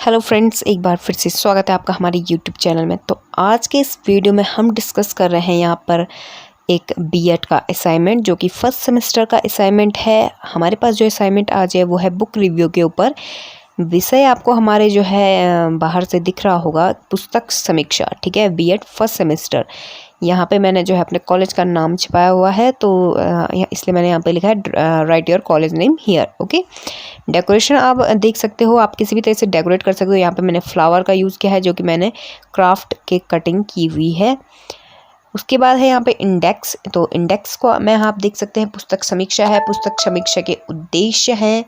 Hello friends, एक बार फिर से स्वागत है आपका हमारे यूट्यूब चैनल में। तो आज के इस वीडियो में हम डिस्कस कर रहे हैं यहाँ पर एक बीएड का असाइनमेंट, जो कि फर्स्ट सेमेस्टर का असाइनमेंट है। हमारे पास जो असाइनमेंट आज है वो है बुक रिव्यू के ऊपर। विषय आपको हमारे जो है बाहर से दिख रहा होगा, पुस्तक समीक्षा। ठीक है, बीएड फर्स्ट सेमेस्टर। यहाँ पे मैंने जो है अपने कॉलेज का नाम छिपाया हुआ है, तो इसलिए मैंने यहाँ पे लिखा है right your college name here. Okay, decoration आप देख सकते हो, आप किसी भी तरह से डेकोरेट कर सकते हो। यहाँ पे मैंने फ्लावर का यूज़ किया है, जो कि मैंने क्राफ्ट के कटिंग की हुई है। उसके बाद है यहाँ पे इंडेक्स। तो इंडेक्स को मैं आप देख सकते हैं, पुस्तक समीक्षा है, पुस्तक समीक्षा के उद्देश्य हैं।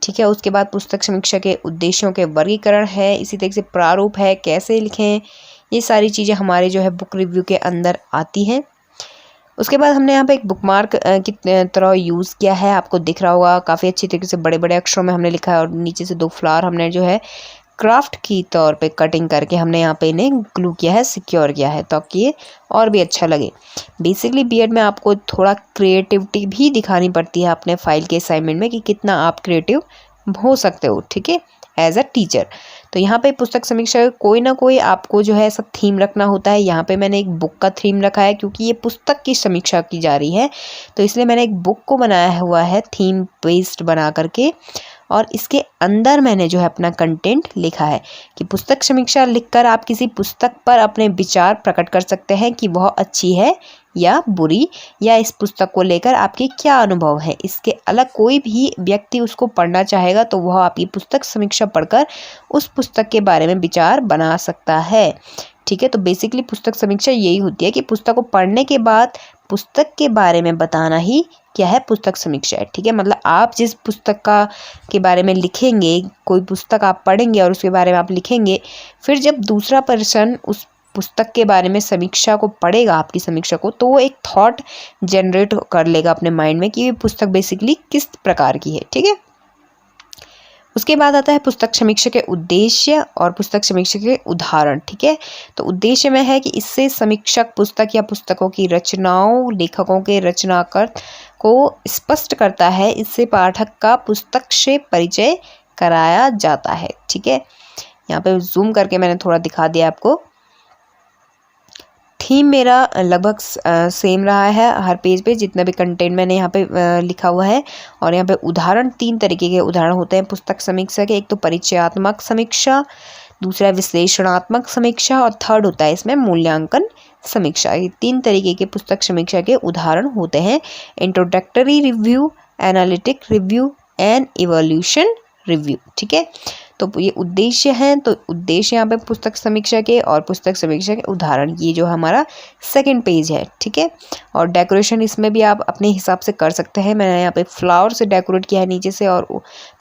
ठीक है, उसके बाद पुस्तक समीक्षा के उद्देश्यों के वर्गीकरण है, इसी तरह से प्रारूप है, कैसे लिखें, ये सारी चीज़ें हमारे जो है बुक रिव्यू के अंदर आती हैं। उसके बाद हमने यहाँ पे एक बुकमार्क की तरह यूज़ किया है, आपको दिख रहा होगा, काफ़ी अच्छी तरीके से बड़े बड़े अक्षरों में हमने लिखा है, और नीचे से 2 फ्लावर हमने जो है क्राफ्ट की तौर पे कटिंग करके हमने यहाँ पे इन्हें ग्लू किया है, सिक्योर किया है, ताकि ये और भी अच्छा लगे। बेसिकली बीएड में आपको थोड़ा क्रिएटिविटी भी दिखानी पड़ती है अपने फाइल के असाइनमेंट में, कि कितना आप क्रिएटिव हो सकते हो। ठीक है, एज अ टीचर। तो यहाँ पे पुस्तक समीक्षा कोई ना कोई आपको जो है सब थीम रखना होता है। यहाँ पे मैंने एक बुक का थीम रखा है, क्योंकि ये पुस्तक की समीक्षा की जा रही है, तो इसलिए मैंने एक बुक को बनाया हुआ है थीम बेस्ड बना करके, और इसके अंदर मैंने जो है अपना कंटेंट लिखा है कि पुस्तक समीक्षा लिखकर आप किसी पुस्तक पर अपने विचार प्रकट कर सकते हैं कि वह अच्छी है या बुरी, या इस पुस्तक को लेकर आपके क्या अनुभव है। इसके अलग कोई भी व्यक्ति उसको पढ़ना चाहेगा तो वह आपकी पुस्तक समीक्षा पढ़कर उस पुस्तक के बारे में विचार बना सकता है। ठीक है, तो बेसिकली पुस्तक समीक्षा यही होती है कि पुस्तक को पढ़ने के बाद पुस्तक के बारे में बताना ही क्या है, पुस्तक समीक्षा है। ठीक है, मतलब आप जिस पुस्तक का के बारे में लिखेंगे, कोई पुस्तक आप पढ़ेंगे और उसके बारे में आप लिखेंगे, फिर जब दूसरा पर्सन उस पुस्तक के बारे में समीक्षा को पढ़ेगा, आपकी समीक्षा को, तो वो एक थॉट जनरेट कर लेगा अपने माइंड में कि ये पुस्तक बेसिकली किस प्रकार की है। ठीक है, उसके बाद आता है पुस्तक समीक्षा के उद्देश्य और पुस्तक समीक्षा के उदाहरण। ठीक है, तो उद्देश्य में है कि इससे समीक्षक पुस्तक या पुस्तकों की रचनाओं, लेखकों के रचनाकार को स्पष्ट करता है। इससे पाठक का पुस्तक से परिचय कराया जाता है। ठीक है, यहाँ पे जूम करके मैंने थोड़ा दिखा दिया आपको। थीम मेरा लगभग सेम रहा है हर पेज पे, जितना भी कंटेंट मैंने यहाँ पे लिखा हुआ है। और यहाँ पे उदाहरण 3 तरीके के उदाहरण होते हैं पुस्तक समीक्षा के। एक तो परिचयात्मक समीक्षा, दूसरा विश्लेषणात्मक समीक्षा, और थर्ड होता है इसमें मूल्यांकन समीक्षा। ये 3 तरीके के पुस्तक समीक्षा के उदाहरण होते हैं: introductory review, analytic review and evolution review. ठीक है, तो ये उद्देश्य हैं। तो उद्देश्य यहाँ पे पुस्तक समीक्षा के और पुस्तक समीक्षा के उदाहरण, ये जो हमारा सेकंड पेज है। ठीक है, और डेकोरेशन इसमें भी आप अपने हिसाब से कर सकते हैं। मैंने यहाँ पे फ्लावर से डेकोरेट किया है नीचे से, और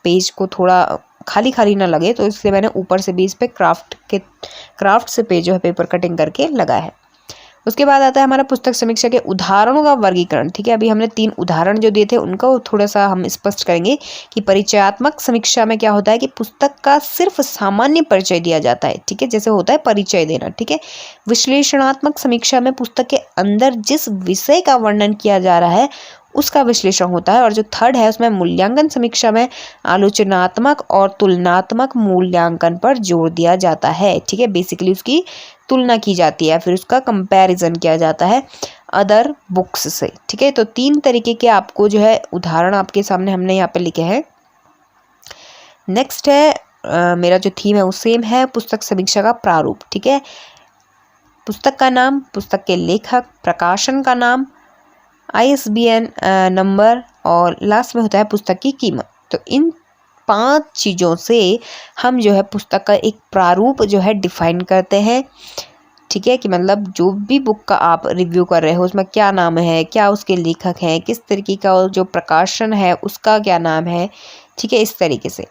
पेज को थोड़ा खाली खाली ना लगे, तो इसलिए मैंने ऊपर से भी इस पे क्राफ्ट से पेज जो है पेपर कटिंग करके लगाया है। उसके बाद आता है हमारा पुस्तक समीक्षा के उदाहरणों का वर्गीकरण। ठीक है, अभी हमने 3 उदाहरण जो दिए थे उनको थोड़ा सा हम स्पष्ट करेंगे कि परिचयात्मक समीक्षा में क्या होता है कि पुस्तक का सिर्फ सामान्य परिचय दिया जाता है। ठीक है, जैसे होता है परिचय देना। ठीक है, विश्लेषणात्मक समीक्षा में पुस्तक के अंदर जिस विषय का वर्णन किया जा रहा है उसका विश्लेषण होता है। और जो थर्ड है उसमें मूल्यांकन समीक्षा में आलोचनात्मक और तुलनात्मक मूल्यांकन पर जोर दिया जाता है। ठीक है, बेसिकली उसकी तुलना की जाती है, फिर उसका कंपैरिजन किया जाता है अदर बुक्स से। ठीक है, तो 3 तरीके के आपको जो है उदाहरण आपके सामने हमने यहाँ पे लिखे हैं। नेक्स्ट है मेरा जो थीम है वो सेम है, पुस्तक समीक्षा का प्रारूप। ठीक है, पुस्तक का नाम, पुस्तक के लेखक, प्रकाशन का नाम, ISBN नंबर, और लास्ट में होता है पुस्तक की कीमत। तो इन 5 चीज़ों से हम जो है पुस्तक का एक प्रारूप जो है डिफाइन करते हैं। ठीक है, कि मतलब जो भी बुक का आप रिव्यू कर रहे हो उसमें क्या नाम है, क्या उसके लेखक हैं, किस तरीके का जो प्रकाशन है उसका क्या नाम है। ठीक है, इस तरीके से।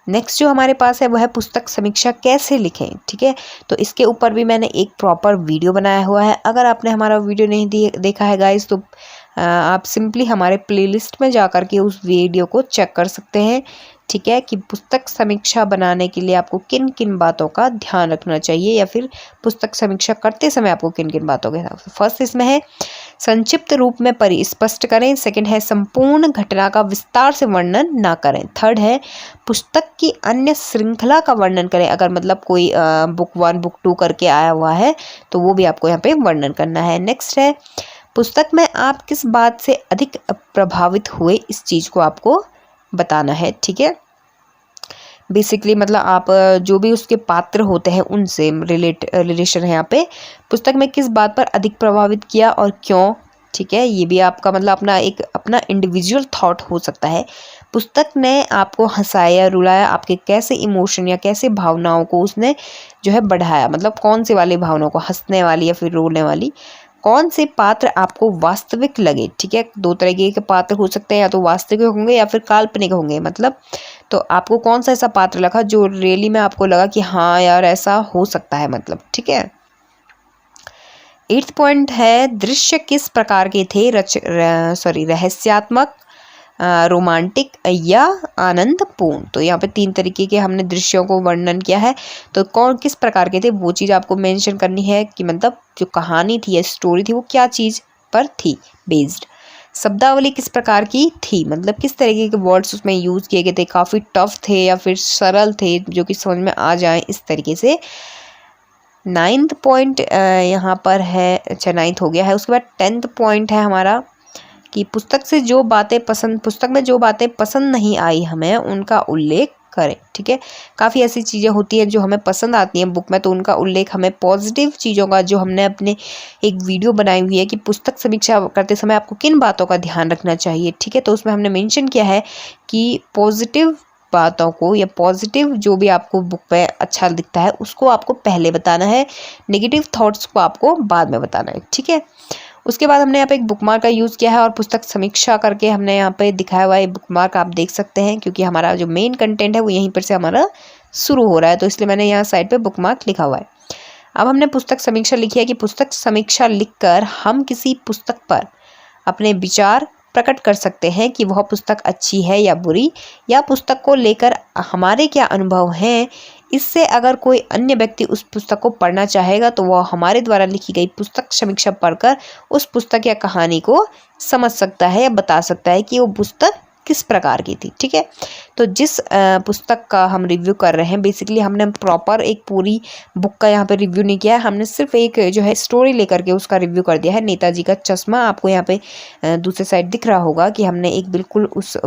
नेक्स्ट जो हमारे पास है वो है पुस्तक समीक्षा कैसे लिखें। ठीक है, तो इसके ऊपर भी मैंने एक प्रॉपर वीडियो बनाया हुआ है। अगर आपने हमारा वीडियो नहीं देखा है गाइस, तो आप सिंपली हमारे प्लेलिस्ट में जा कर के उस वीडियो को चेक कर सकते हैं। ठीक है, कि पुस्तक समीक्षा बनाने के लिए आपको किन किन बातों का ध्यान रखना चाहिए या फिर पुस्तक समीक्षा करते समय आपको किन किन बातों के ध्यान। फर्स्ट इसमें है संक्षिप्त रूप में परिस्पष्ट करें। सेकंड है संपूर्ण घटना का विस्तार से वर्णन ना करें। थर्ड है पुस्तक की अन्य श्रृंखला का वर्णन करें। अगर मतलब कोई बुक 1 बुक 2 करके आया हुआ है तो वो भी आपको यहाँ पे वर्णन करना है। नेक्स्ट है पुस्तक में आप किस बात से अधिक प्रभावित हुए, इस चीज़ को आपको बताना है। ठीक है, बेसिकली मतलब आप जो भी उसके पात्र होते हैं उनसे रिलेशन है यहाँ पे, पुस्तक में किस बात पर अधिक प्रभावित किया और क्यों। ठीक है, ये भी आपका मतलब अपना इंडिविजुअल थॉट हो सकता है। पुस्तक ने आपको हंसाया, रुलाया, आपके कैसे इमोशन या कैसे भावनाओं को उसने जो है बढ़ाया, मतलब कौन से वाली भावनाओं को, हंसने वाली या फिर रोने वाली। कौन से पात्र आपको वास्तविक लगे। ठीक है, 2 तरीके के पात्र हो सकते हैं, या तो वास्तविक होंगे या फिर काल्पनिक होंगे। मतलब तो आपको कौन सा ऐसा पात्र लगा जो रियली में आपको लगा कि हाँ यार ऐसा हो सकता है, मतलब। ठीक है, 8th पॉइंट है दृश्य किस प्रकार के थे, रहस्यात्मक, रोमांटिक या आनंदपूर्ण। तो यहाँ पे 3 तरीके के हमने दृश्यों को वर्णन किया है, तो कौन किस प्रकार के थे वो चीज़ आपको मेंशन करनी है कि मतलब जो कहानी थी या स्टोरी थी वो क्या चीज़ पर थी बेस्ड। शब्दावली किस प्रकार की थी, मतलब किस तरीके के वर्ड्स उसमें यूज़ किए गए थे, काफ़ी टफ थे या फिर सरल थे जो कि समझ में आ जाए इस तरीके से। 9th पॉइंट यहाँ पर है, अच्छा 9th हो गया है। उसके बाद 10th पॉइंट है हमारा कि पुस्तक में जो बातें पसंद नहीं आई हमें उनका उल्लेख करें। ठीक है, काफ़ी ऐसी चीज़ें होती हैं जो हमें पसंद आती हैं बुक में, तो उनका उल्लेख हमें पॉजिटिव चीज़ों का, जो हमने अपने एक वीडियो बनाई हुई है कि पुस्तक समीक्षा करते समय आपको किन बातों का ध्यान रखना चाहिए। ठीक है, तो उसमें हमने मेंशन किया है कि पॉजिटिव बातों को या पॉजिटिव जो भी आपको बुक पे अच्छा दिखता है उसको आपको पहले बताना है, नेगेटिव थॉट्स को आपको बाद में बताना है। ठीक है, उसके बाद हमने यहाँ पे एक बुकमार्क का यूज़ किया है और पुस्तक समीक्षा करके हमने यहाँ पे दिखाया हुआ है। बुकमार्क आप देख सकते हैं क्योंकि हमारा जो मेन कंटेंट है वो यहीं पर से हमारा शुरू हो रहा है, तो इसलिए मैंने यहाँ साइड पे बुकमार्क लिखा हुआ है। अब हमने पुस्तक समीक्षा लिखी है कि पुस्तक समीक्षा लिखकर हम किसी पुस्तक पर अपने विचार प्रकट कर सकते हैं कि वह पुस्तक अच्छी है या बुरी, या पुस्तक को लेकर हमारे क्या अनुभव हैं। इससे अगर कोई अन्य व्यक्ति उस पुस्तक को पढ़ना चाहेगा तो वह हमारे द्वारा लिखी गई पुस्तक समीक्षा पढ़कर उस पुस्तक या कहानी को समझ सकता है या बता सकता है कि वो पुस्तक किस प्रकार की थी। ठीक है, तो जिस पुस्तक का हम रिव्यू कर रहे हैं, बेसिकली हमने प्रॉपर एक पूरी बुक का यहाँ पे रिव्यू नहीं किया है, हमने सिर्फ एक जो है स्टोरी लेकर के उसका रिव्यू कर दिया है। नेताजी का चश्मा आपको यहाँ पे दूसरे साइड दिख रहा होगा कि हमने एक बिल्कुल उस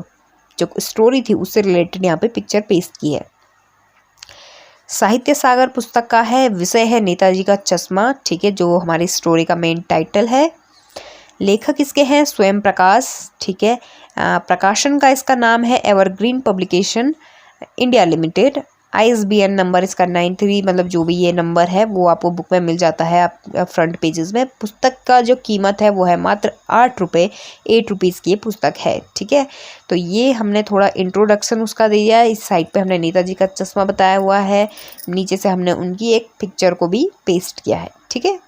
जो स्टोरी थी उससे रिलेटेड यहाँ पे पिक्चर पेस्ट की है। साहित्य सागर पुस्तक का है, विषय है नेताजी का चश्मा। ठीक है, जो हमारी स्टोरी का मेन टाइटल है। लेखक इसके हैं स्वयं प्रकाश। ठीक है, प्रकाशन का इसका नाम है evergreen publication India limited. ISBN number इसका 93, मतलब जो भी ये नंबर है वो आपको बुक में मिल जाता है आप फ्रंट पेजेस में। पुस्तक का जो कीमत है वो है मात्र 8 रुपये, 8 रुपीज़ की ये पुस्तक है। ठीक है, तो ये हमने थोड़ा इंट्रोडक्शन उसका दिया है। इस साइड पे हमने नेताजी का चश्मा बताया हुआ है, नीचे से हमने उनकी एक पिक्चर को भी पेस्ट किया है। ठीक है,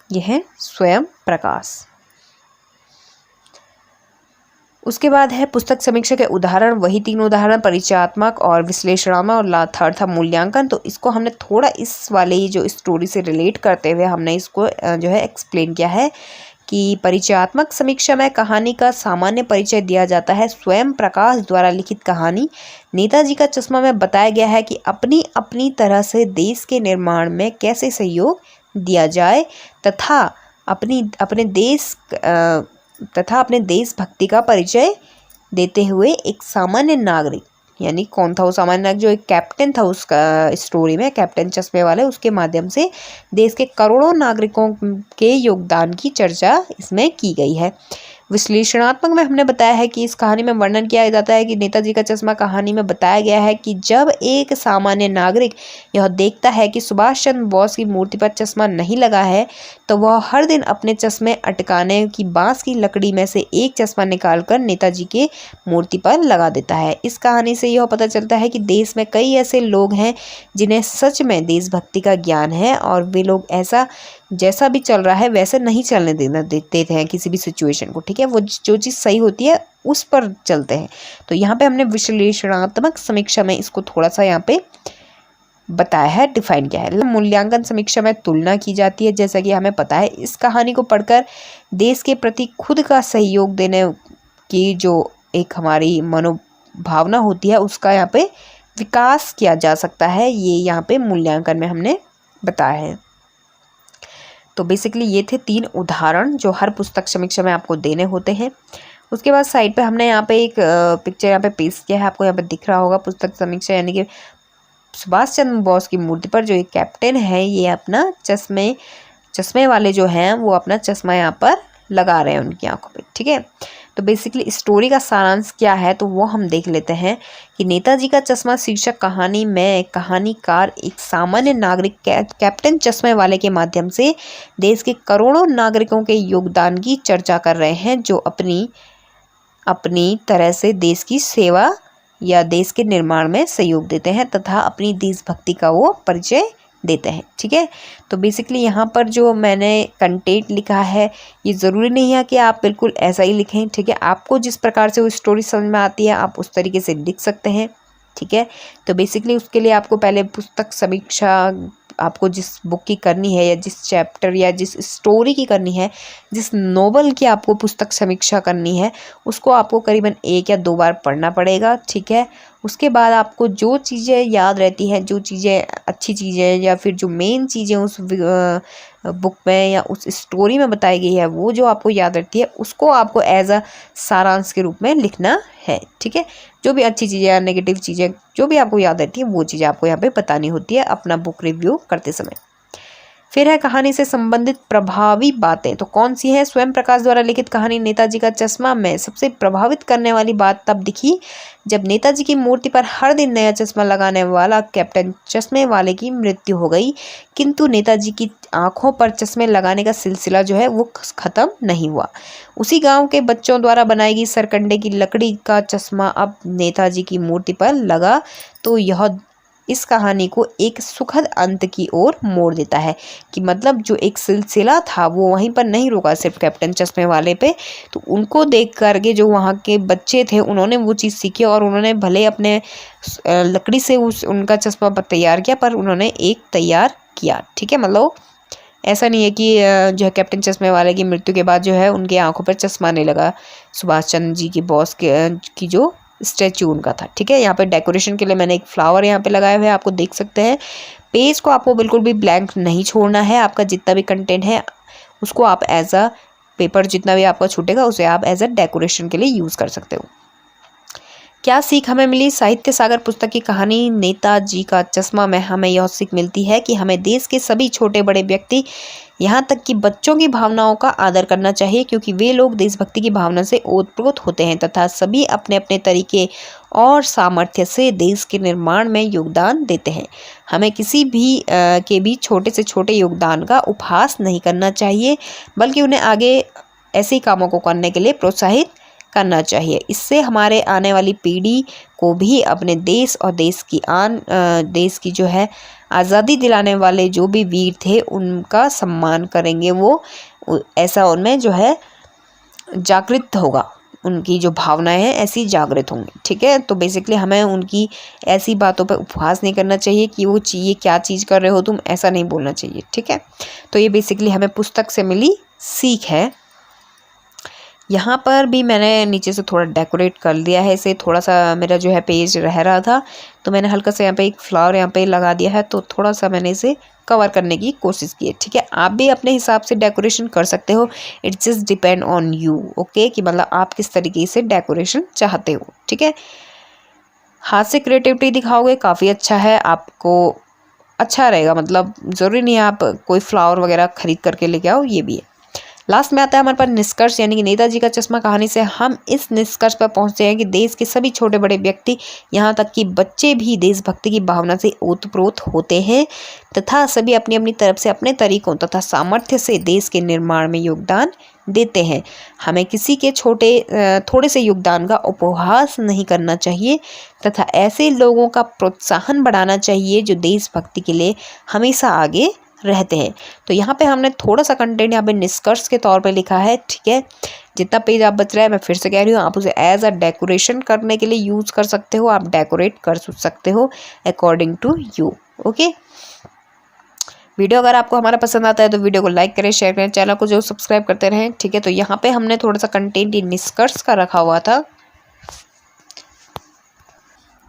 यह है स्वयं प्रकाश। उसके बाद है पुस्तक समीक्षा के उदाहरण, वही 3 उदाहरण, परिचयात्मक और विश्लेषणात्मक, और थर्ड था मूल्यांकन। तो इसको हमने थोड़ा इस वाले जो स्टोरी से रिलेट करते हुए हमने इसको जो है एक्सप्लेन किया है कि परिचयात्मक समीक्षा में कहानी का सामान्य परिचय दिया जाता है। स्वयं प्रकाश द्वारा लिखित कहानी नेताजी का चश्मा में बताया गया है कि अपनी अपनी तरह से देश के निर्माण में कैसे सहयोग दिया जाए तथा अपने देशभक्ति का परिचय देते हुए एक सामान्य नागरिक, यानी कौन था वो सामान्य नागरिक, जो एक कैप्टन था उसका स्टोरी में, कैप्टन चश्मे वाले, उसके माध्यम से देश के करोड़ों नागरिकों के योगदान की चर्चा इसमें की गई है। विश्लेषणात्मक में हमने बताया है कि इस कहानी में वर्णन किया जाता है कि नेताजी का चश्मा कहानी में बताया गया है कि जब एक सामान्य नागरिक यह देखता है कि सुभाष चंद्र बोस की मूर्ति पर चश्मा नहीं लगा है तो वह हर दिन अपने चश्मे अटकाने की बांस की लकड़ी में से एक चश्मा निकालकर नेताजी के मूर्ति पर लगा देता है। इस कहानी से यह पता चलता है कि देश में कई ऐसे लोग हैं जिन्हें सच में देशभक्ति का ज्ञान है और वे लोग ऐसा जैसा भी चल रहा है वैसे नहीं चलने देते हैं किसी भी सिचुएशन को, ठीक है। वो जो चीज़ सही होती है उस पर चलते हैं। तो यहाँ पे हमने विश्लेषणात्मक समीक्षा में इसको थोड़ा सा यहाँ पे बताया है, डिफाइन किया है। मूल्यांकन समीक्षा में तुलना की जाती है, जैसा कि हमें पता है। इस कहानी को पढ़कर देश के प्रति खुद का सहयोग देने की जो एक हमारी मनोभावना होती है उसका यहाँ पे विकास किया जा सकता है, ये यहाँ पे मूल्यांकन में हमने बताया है। तो बेसिकली ये थे 3 उदाहरण जो हर पुस्तक समीक्षा में आपको देने होते हैं। उसके बाद साइड पे हमने यहाँ पे एक पिक्चर यहाँ पे पेस्ट किया है, आपको यहाँ पे दिख रहा होगा। पुस्तक समीक्षा यानी कि सुभाष चंद्र बोस की मूर्ति पर जो एक कैप्टन है ये अपना चश्मे वाले जो हैं वो अपना चश्मा यहाँ पर लगा रहे हैं उनकी आंखों पे, ठीक है। तो बेसिकली स्टोरी का सारांश क्या है तो वो हम देख लेते हैं कि नेताजी का चश्मा शीर्षक कहानी में कहानीकार एक सामान्य नागरिक कैप्टन चश्मे वाले के माध्यम से देश के करोड़ों नागरिकों के योगदान की चर्चा कर रहे हैं, जो अपनी तरह से देश की सेवा या देश के निर्माण में सहयोग देते हैं तथा अपनी देशभक्ति का वो परिचय देते हैं, ठीक है। तो बेसिकली यहाँ पर जो मैंने कंटेंट लिखा है ये ज़रूरी नहीं है कि आप बिल्कुल ऐसा ही लिखें, ठीक है। आपको जिस प्रकार से वो स्टोरी समझ में आती है आप उस तरीके से लिख सकते हैं, ठीक है। तो बेसिकली उसके लिए आपको पहले पुस्तक समीक्षा आपको जिस बुक की करनी है या जिस चैप्टर या जिस स्टोरी की करनी है, जिस नोवेल की आपको पुस्तक समीक्षा करनी है उसको आपको करीबन 1 या 2 बार पढ़ना पड़ेगा, ठीक है। उसके बाद आपको जो चीज़ें याद रहती हैं, जो चीज़ें अच्छी चीज़ें या फिर जो मेन चीज़ें उस बुक में या उस स्टोरी में बताई गई है वो जो आपको याद रहती है उसको आपको एज अ सारांश के रूप में लिखना है, ठीक है। जो भी अच्छी चीज़ें या नेगेटिव चीज़ें जो भी आपको याद रहती है वो चीज़ें आपको यहाँ पे बतानी होती है अपना बुक रिव्यू करते समय। फिर है कहानी से संबंधित प्रभावी बातें, तो कौन सी है? स्वयं प्रकाश द्वारा लिखित कहानी नेताजी का चश्मा में सबसे प्रभावित करने वाली बात तब दिखी जब नेताजी की मूर्ति पर हर दिन नया चश्मा लगाने वाला कैप्टन चश्मे वाले की मृत्यु हो गई, किंतु नेताजी की आंखों पर चश्मे लगाने का सिलसिला जो है वो खत्म नहीं हुआ। उसी गांव के बच्चों द्वारा बनाई गई सरकंडे की लकड़ी का चश्मा अब नेताजी की मूर्ति पर लगा तो यह इस कहानी को एक सुखद अंत की ओर मोड़ देता है कि मतलब जो एक सिलसिला था वो वहीं पर नहीं रुका सिर्फ कैप्टन चश्मे वाले पे। तो उनको देख करके जो वहाँ के बच्चे थे उन्होंने वो चीज़ सीखी और उन्होंने भले अपने लकड़ी से उनका चश्मा तैयार किया पर उन्होंने एक तैयार किया, ठीक है। मतलब ऐसा नहीं है कि जो है कैप्टन चश्मे वाले की मृत्यु के बाद जो है उनकी आंखों पर चश्मा नहीं लगा। सुभाष चंद्र जी की बॉस की जो स्टैचू उनका था, ठीक है। यहाँ पे डेकोरेशन के लिए मैंने एक फ्लावर यहाँ पे लगाए हुए हैं, आपको देख सकते हैं। पेज को आपको बिल्कुल भी ब्लैंक नहीं छोड़ना है, आपका जितना भी कंटेंट है उसको आप एज अ पेपर जितना भी आपका छूटेगा उसे आप एज अ डेकोरेशन के लिए यूज़ कर सकते हो। क्या सीख हमें मिली? साहित्य सागर पुस्तक की कहानी नेताजी का चश्मा में हमें यह सीख मिलती है कि हमें देश के सभी छोटे बड़े व्यक्ति यहाँ तक कि बच्चों की भावनाओं का आदर करना चाहिए, क्योंकि वे लोग देशभक्ति की भावना से ओतप्रोत होते हैं तथा सभी अपने अपने तरीके और सामर्थ्य से देश के निर्माण में योगदान देते हैं। हमें किसी भी के भी छोटे से छोटे योगदान का उपहास नहीं करना चाहिए, बल्कि उन्हें आगे ऐसे कामों को करने के लिए प्रोत्साहित करना चाहिए। इससे हमारे आने वाली पीढ़ी को भी अपने देश और देश की जो है आज़ादी दिलाने वाले जो भी वीर थे उनका सम्मान करेंगे, वो ऐसा उनमें जो है जागृत होगा, उनकी जो भावनाएं हैं ऐसी जागृत होंगी, ठीक है। तो बेसिकली हमें उनकी ऐसी बातों पर उपहास नहीं करना चाहिए कि वो ये क्या चीज़ कर रहे हो तुम, ऐसा नहीं बोलना चाहिए, ठीक है। तो ये बेसिकली हमें पुस्तक से मिली सीख है। यहाँ पर भी मैंने नीचे से थोड़ा डेकोरेट कर दिया है इसे, थोड़ा सा मेरा जो है पेज रह रहा था तो मैंने हल्का सा यहाँ पे एक फ्लावर यहाँ पे लगा दिया है, तो थोड़ा सा मैंने इसे कवर करने की कोशिश की है, ठीक है। आप भी अपने हिसाब से डेकोरेशन कर सकते हो, it's just depend on you, okay, कि मतलब आप किस तरीके से डेकोरेशन चाहते हो, ठीक है। हाथ से क्रिएटिविटी दिखाओगे काफ़ी अच्छा है, आपको अच्छा रहेगा, मतलब ज़रूरी नहीं है आप कोई फ्लावर वगैरह खरीद करके लेके आओ, ये भी है। लास्ट में आता है हमारे पास निष्कर्ष, यानी कि नेताजी का चश्मा कहानी से हम इस निष्कर्ष पर पहुंचते हैं कि देश के सभी छोटे बड़े व्यक्ति यहाँ तक कि बच्चे भी देशभक्ति की भावना से ओतप्रोत होते हैं तथा सभी अपनी अपनी तरफ से अपने तरीकों तथा सामर्थ्य से देश के निर्माण में योगदान देते हैं। हमें किसी के थोड़े से योगदान का उपहास नहीं करना चाहिए तथा ऐसे लोगों का प्रोत्साहन बढ़ाना चाहिए जो देशभक्ति के लिए हमेशा आगे रहते हैं। तो यहाँ पे हमने थोड़ा सा कंटेंट यहाँ पे निष्कर्ष के तौर पे लिखा है, ठीक है। जितना पेज आप बच रहा है, मैं फिर से कह रही हूँ, आप उसे एज अ डेकोरेशन करने के लिए यूज़ कर सकते हो, आप डेकोरेट कर सकते हो according to you. Okay, video अगर आपको हमारा पसंद आता है तो वीडियो को लाइक करें, शेयर करें, चैनल को जो सब्सक्राइब करते रहें, ठीक है। तो यहाँ पे हमने थोड़ा सा कंटेंट ये निष्कर्ष का रखा हुआ था।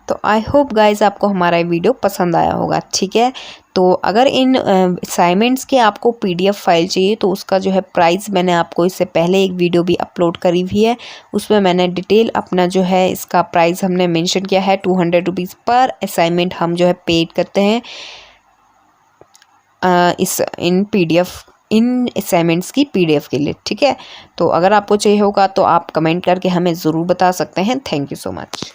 तो आई होप गाइज आपको हमारा वीडियो पसंद आया होगा, ठीक है। तो अगर इन असाइनमेंट्स के आपको पीडीएफ फाइल चाहिए तो उसका जो है प्राइस मैंने आपको इससे पहले एक वीडियो भी अपलोड करी हुई है, उसमें मैंने डिटेल अपना जो है इसका प्राइस हमने मेंशन किया है। 200 रुपीज़ पर असाइनमेंट हम जो है पेड करते हैं इन असाइनमेंट्स की पीडीएफ के लिए, ठीक है। तो अगर आपको चाहिए होगा तो आप कमेंट करके हमें ज़रूर बता सकते हैं। Thank you so much.